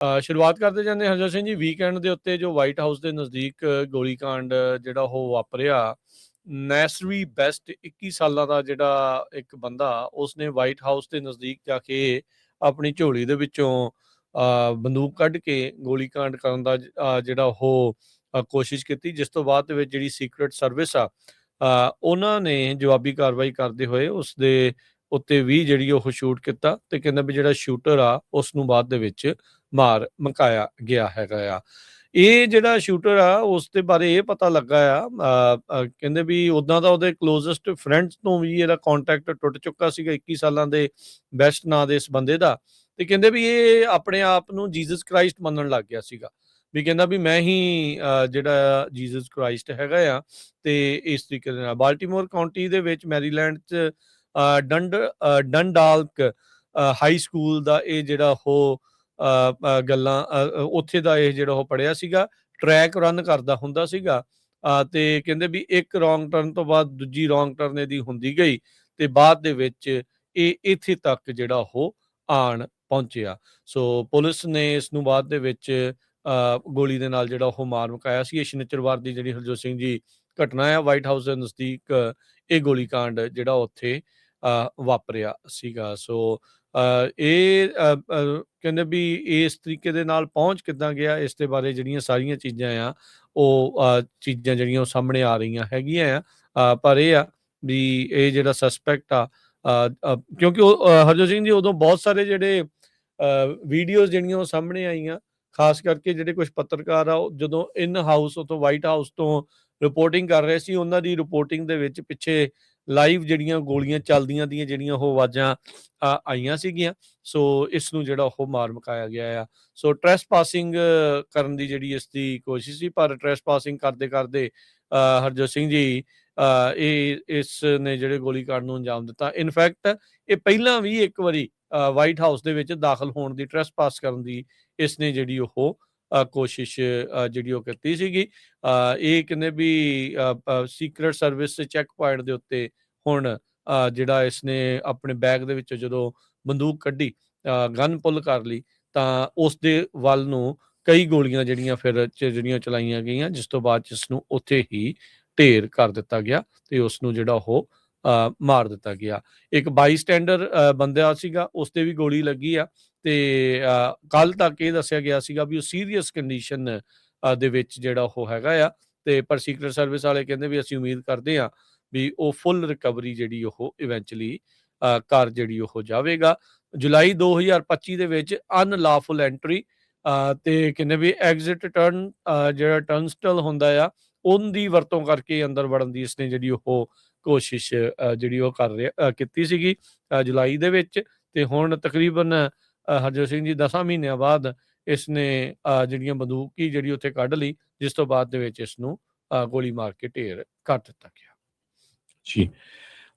ਸ਼ੁਰੂਆਤ ਕਰਦੇ ਜਾਂਦੇ ਹਰਜੋਤ ਸਿੰਘ ਜੀ, ਵੀਕਐਂਡ ਦੇ ਉੱਤੇ ਜੋ ਵਾਈਟ ਹਾਊਸ ਦੇ ਨਜ਼ਦੀਕ ਗੋਲੀकांड ਜਿਹੜਾ ਉਹ ਵਾਪਰਿਆ। ਨੈਸਰੀ ਬੈਸਟ 21 ਸਾਲਾਂ ਦਾ ਜਿਹੜਾ ਇੱਕ ਬੰਦਾ, ਉਸਨੇ ਵਾਈਟ ਹਾਊਸ ਦੇ ਨਜ਼ਦੀਕ ਜਾ ਕੇ ਆਪਣੀ ਝੋਲੀ ਦੇ ਵਿੱਚੋਂ ਬੰਦੂਕ ਕੱਢ ਕੇ ਗੋਲੀकांड ਕਰਨ ਦਾ ਜਿਹੜਾ ਉਹ ਕੋਸ਼ਿਸ਼ ਕੀਤੀ, ਜਿਸ ਤੋਂ ਬਾਅਦ ਦੇ ਵਿੱਚ ਜਿਹੜੀ ਸੀਕਰਟ ਸਰਵਿਸ ਆ ਉਹਨਾਂ ਨੇ ਜਵਾਬੀ ਕਾਰਵਾਈ ਕਰਦੇ ਹੋਏ ਉਸ ਦੇ ਉੱਤੇ ਵੀ ਜਿਹੜੀ ਉਹ ਸ਼ੂਟ ਕੀਤਾ, ਤੇ ਕਹਿੰਦਾ ਵੀ ਜਿਹੜਾ ਸ਼ੂਟਰ ਆ ਉਸ ਨੂੰ ਬਾਅਦ ਦੇ ਵਿੱਚ ਮਾਰ ਮੁਕਾਇਆ ਗਿਆ ਹੈਗਾ ਆ। ਇਹ ਜਿਹੜਾ ਸ਼ੂਟਰ ਆ ਉਸ ਦੇ ਬਾਰੇ ਇਹ ਪਤਾ ਲੱਗਾ ਆ, ਕਹਿੰਦੇ ਵੀ ਉੱਦਾਂ ਤਾਂ ਉਹਦੇ ਕਲੋਜ਼ੈਸਟ ਫਰੈਂਡਸ ਤੋਂ ਵੀ ਇਹਦਾ ਕੰਟੈਕਟ ਟੁੱਟ ਚੁੱਕਾ ਸੀਗਾ 21 ਸਾਲਾਂ ਦੇ ਬੈਸਟ ਨਾਂ ਦੇ ਇਸ ਬੰਦੇ ਦਾ। ਤੇ ਕਹਿੰਦੇ ਵੀ ਇਹ ਆਪਣੇ ਆਪ ਨੂੰ ਜੀਸਸ ਕ੍ਰਾਈਸਟ ਮੰਨਣ ਲੱਗ ਗਿਆ ਸੀਗਾ, ਵੀ ਕਹਿੰਦਾ ਵੀ ਮੈਂ ਹੀ ਜਿਹੜਾ ਜੀਸਸ ਕ੍ਰਾਈਸਟ ਹੈਗਾ ਆ। ਤੇ ਇਸ ਤਰੀਕੇ ਦੇ ਨਾਲ ਬਾਲਟੀਮੋਰ ਕਾਉਂਟੀ ਦੇ ਵਿੱਚ ਮੈਰੀਲੈਂਡ 'ਚ ਡੰਡਾਲਕ ਹਾਈ ਸਕੂਲ ਦਾ ਇਹ ਜਿਹੜਾ ਉਹ ਗੱਲਾਂ ਉੱਥੇ ਦਾ ਇਹ ਜਿਹੜਾ ਉਹ ਪੜ੍ਹਿਆ ਸੀਗਾ, ਟਰੈਕ ਰਨ ਕਰਦਾ ਹੁੰਦਾ ਸੀਗਾ। ਤੇ ਕਹਿੰਦੇ ਵੀ ਇੱਕ ਰੋਂਗ ਟਰਨ ਤੋਂ ਬਾਅਦ ਦੂਜੀ ਰੋਂਗ ਟਰਨ ਇਹਦੀ ਹੁੰਦੀ ਗਈ, ਤੇ ਬਾਅਦ ਦੇ ਵਿੱਚ ਇਹ ਇੱਥੇ ਤੱਕ ਜਿਹੜਾ ਉਹ ਆਣ ਪਹੁੰਚਿਆ। ਸੋ ਪੁਲਿਸ ਨੇ ਇਸ ਨੂੰ ਬਾਅਦ ਦੇ ਵਿੱਚ ਗੋਲੀ ਦੇ ਨਾਲ ਜਿਹੜਾ ਉਹ ਮਾਰ ਮੁਕਾਇਆ ਸੀ। ਇਹ ਸ਼ਨੀਚਰਵਾਰ ਦੀ ਜਿਹੜੀ ਹਰਜੋਤ ਸਿੰਘ ਜੀ ਘਟਨਾ ਆ, ਵਾਈਟ ਹਾਊਸ ਦੇ ਨਜ਼ਦੀਕ ਇਹ ਗੋਲੀकांड ਜਿਹੜਾ ਉੱਥੇ ਵਾਪਰਿਆ ਸੀਗਾ। ਸੋ ਇਹ ਕਹਿੰਦੇ ਵੀ ਇਸ ਤਰੀਕੇ ਦੇ ਨਾਲ ਪਹੁੰਚ ਕਿੱਦਾਂ ਗਿਆ, ਇਸ ਦੇ ਬਾਰੇ ਜਿਹੜੀਆਂ ਸਾਰੀਆਂ ਚੀਜ਼ਾਂ ਆ ਉਹ ਚੀਜ਼ਾਂ ਜਿਹੜੀਆਂ ਉਹ ਸਾਹਮਣੇ ਆ ਰਹੀਆਂ ਹੈਗੀਆਂ ਆ। ਪਰ ਇਹ ਆ ਵੀ ਇਹ ਜਿਹੜਾ ਸਸਪੈਕਟ ਆ, ਕਿਉਂਕਿ ਉਹ ਹਰਜੋਤ ਸਿੰਘ ਜੀ ਉਦੋਂ ਬਹੁਤ ਸਾਰੇ ਜਿਹੜੇ ਵੀਡੀਓਜ਼ ਜਿਹੜੀਆਂ ਉਹ ਸਾਹਮਣੇ ਆਈਆਂ, ਖਾਸ ਕਰਕੇ ਜਿਹੜੇ ਕੁਝ ਪੱਤਰਕਾਰ ਆ ਉਹ ਜਦੋਂ ਇਨ ਹਾਊਸ ਤੋਂ ਵਾਈਟ ਹਾਊਸ ਤੋਂ ਰਿਪੋਰਟਿੰਗ ਕਰ ਰਹੇ ਸੀ, ਉਹਨਾਂ ਦੀ ਰਿਪੋਰਟਿੰਗ ਦੇ ਵਿੱਚ ਪਿੱਛੇ ਲਾਈਵ ਜਿਹੜੀਆਂ ਗੋਲੀਆਂ ਚੱਲਦੀਆਂ ਦੀਆਂ ਜਿਹੜੀਆਂ ਉਹ ਆਵਾਜ਼ਾਂ ਆਈਆਂ ਸੀਗੀਆਂ। ਸੋ ਇਸ ਨੂੰ ਜਿਹੜਾ ਉਹ ਮਾਰ ਮੁਕਾਇਆ ਗਿਆ ਆ। ਸੋ ਟਰੈਸ ਪਾਸਿੰਗ ਕਰਨ ਦੀ ਜਿਹੜੀ ਇਸ ਦੀ ਕੋਸ਼ਿਸ਼ ਸੀ, ਪਰ ਟਰੈਸ ਪਾਸਿੰਗ ਕਰਦੇ ਕਰਦੇ ਹਰਜੋਤ ਸਿੰਘ ਜੀ ਇਸ ਨੇ ਜਿਹੜੇ ਗੋਲੀकांड ਨੂੰ ਅੰਜਾਮ ਦਿੱਤਾ। ਇਨਫੈਕਟ ਇਹ ਪਹਿਲਾਂ ਵੀ ਇੱਕ ਵਾਰੀ ਵਾਈਟ ਹਾਊਸ ਦੇ ਵਿੱਚ ਦਾਖਲ ਹੋਣ ਦੀ, ਟਰੈਸ ਪਾਸ ਕਰਨ ਦੀ ਇਸ ਨੇ ਜਿਹੜੀ ਉਹ ਕੋਸ਼ਿਸ਼ ਜਿਹੜੀ ਉਹ ਕੀਤੀ ਸੀਗੀ। ਇਹ ਕਹਿੰਦੇ ਵੀ ਸੀਕਰਟ ਸਰਵਿਸ ਚੈੱਕ ਪੁਆਇੰਟ ਦੇ ਉੱਤੇ ਹੁਣ ਜਿਹੜਾ ਇਸਨੇ ਆਪਣੇ ਬੈਗ ਦੇ ਵਿੱਚੋਂ ਜਦੋਂ ਬੰਦੂਕ ਕੱਢੀ, ਗਨ ਪੁੱਲ ਕਰ ਲਈ, ਤਾਂ ਉਸ ਦੇ ਵੱਲ ਨੂੰ ਕਈ ਗੋਲੀਆਂ ਜਿਹੜੀਆਂ ਫਿਰ ਜਿਹੜੀਆਂ ਚਲਾਈਆਂ ਗਈਆਂ, ਜਿਸ ਤੋਂ ਬਾਅਦ ਇਸ ਨੂੰ ਉੱਥੇ ਹੀ ਢੇਰ ਕਰ ਦਿੱਤਾ ਗਿਆ ਤੇ ਉਸ ਨੂੰ ਜਿਹੜਾ ਉਹ ਮਾਰ ਦਿੱਤਾ ਗਿਆ। ਇੱਕ ਬਾਈਸਟੈਂਡਰ ਬੰਦਾ ਸੀਗਾ, ਉਸ ਤੇ ਵੀ ਗੋਲੀ ਲੱਗੀ ਆ, ਤੇ ਕੱਲ ਤੱਕ ਇਹ ਦੱਸਿਆ ਗਿਆ ਸੀਗਾ ਵੀ ਉਹ ਸੀਰੀਅਸ ਕੰਡੀਸ਼ਨ ਦੇ ਵਿੱਚ ਜਿਹੜਾ ਉਹ ਹੈਗਾ ਆ। ਤੇ ਪਰ ਸੀਕਰਟ ਸਰਵਿਸ ਵਾਲੇ ਕਹਿੰਦੇ ਵੀ ਅਸੀਂ ਉਮੀਦ ਕਰਦੇ ਹਾਂ ਵੀ ਉਹ ਫੁੱਲ ਰਿਕਵਰੀ ਜਿਹੜੀ ਉਹ ਇਵੈਂਚੁਅਲੀ ਘਰ ਜਿਹੜੀ ਉਹ ਜਾਵੇਗਾ। ਜੁਲਾਈ 2025 ਦੇ ਵਿੱਚ ਅਨਲਾਫੁਲ ਐਂਟਰੀ ਤੇ ਕਹਿੰਦੇ ਵੀ ਐਗਜ਼ਿਟ ਟਰਨ ਜਿਹੜਾ ਟਰਨਸਟਲ ਹੁੰਦਾ ਆ, ਉਹਦੀ ਵਰਤੋਂ ਕਰਕੇ ਅੰਦਰ ਵੜਨ ਦੀ ਇਸਨੇ ਜਿਹੜੀ ਉਹ ਕੋਸ਼ਿਸ਼ ਜਿਹੜੀ ਉਹ ਕੀਤੀ ਸੀਗੀ ਜੁਲਾਈ ਦੇ ਵਿੱਚ। ਤੇ ਹੁਣ ਤਕਰੀਬਨ ਹਰਜੋਤ ਸਿੰਘ ਜੀ 10 ਮਹੀਨਿਆਂ ਬਾਅਦ ਇਸਨੇ ਜਿਹੜੀਆਂ ਬੰਦੂਕੀ ਜਿਹੜੀ ਉੱਥੇ ਕੱਢ ਲਈ, ਜਿਸ ਤੋਂ ਬਾਅਦ ਦੇ ਵਿੱਚ ਇਸ ਨੂੰ ਗੋਲੀ ਮਾਰ ਕੇ ਢੇਰ ਕਰ ਦਿੱਤਾ ਗਿਆ। ਜੀ।